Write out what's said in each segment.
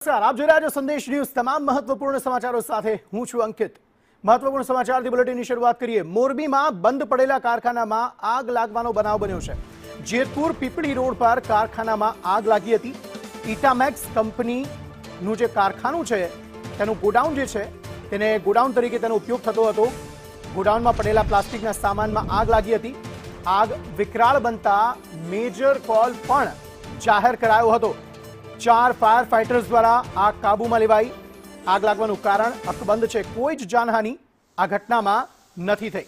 નમસ્કાર, આપ જોઈ રહ્યા છો સંદેશ ન્યૂઝ। તમામ મહત્વપૂર્ણ સમાચારો સાથે હું છું અંકિત। મહત્વપૂર્ણ સમાચારથી બુલેટિનની શરૂઆત કરીએ। મોરબીમાં બંધ પડેલા કારખાનામાં આગ લાગવાનો બનાવ બન્યો છે। જેતપુર પીપળી રોડ પર કારખાનામાં આગ લાગી હતી। ઇટામેક્સ કંપનીનું જે કારખાનું છે તેનું ગોડાઉન જે છે તેને ગોડાઉન તરીકે તેનો ઉપયોગ થતો હતો। ગોડાઉનમાં પડેલા પ્લાસ્ટિકના સામાનમાં આગ લાગી હતી। આગ વિકરાળ બનતા મેજર કોલ પણ જાહેર કરાયો હતો। 4 फायर फाइटर्स द्वारा आग काबू में लेवाई। आग लागवानुं कारण अकबंध छे, कोई ज जानहानि आ घटना में नहीं थई।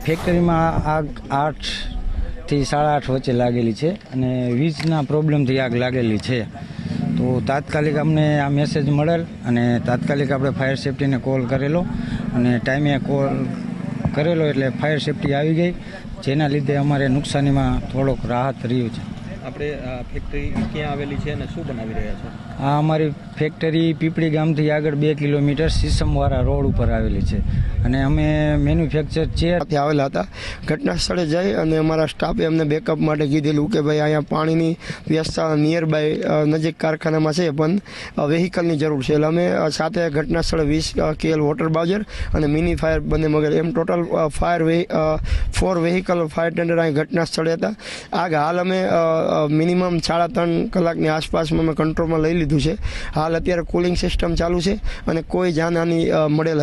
फैक्टरी में आग 8 થી 8:30 वच्चे लागेली है અને વીજના પ્રોબ્લેમથી આગ लागेली है। तो तात्कालिक अमने आ मैसेज मळेल અને તાત્કાલિક આપણે ફાયર સેફટીને કોલ કરેલો અને ટાઈમે કોલ કરેલો એટલે ફાયર સેફટી આવી ગઈ, જેના લીધે અમારે નુકસાનીમાં થોડોક રાહત રહ્યું છે। આપણે આ ફેક્ટરી ક્યાં આવેલી છે અને શું બનાવી રહ્યા છો? આ અમારી ફેક્ટરી પીપળી ગામથી આગળ 2 કિલોમીટર સીસમવાળા રોડ ઉપર આવેલી છે અને અમે મેન્યુફેક્ચર ચેરથી આવેલા હતા। ઘટના સ્થળે જઈ અને અમારા સ્ટાફે અમને બેકઅપ માટે કીધેલું કે ભાઈ અહીંયા પાણીની વ્યવસ્થા નિયર બાય નજીક કારખાનામાં છે પણ વેહિકલની જરૂર છે, એટલે અમે સાથે ઘટના સ્થળે 20 KL વોટર બાઉઝર અને મિની ફાયર બંને વગેરે એમ ટોટલ 4 વેહિકલ ફાયર ટેન્ડર અહીં ઘટના સ્થળે હતા। આગ હાલ અમે મિનિમમ 3.5 કલાકની આસપાસમાં અમે કંટ્રોલમાં લઈ લીધું છે। હાલ અત્યારે કુલિંગ સિસ્ટમ ચાલુ છે અને કોઈ જાનહાનિ મળેલ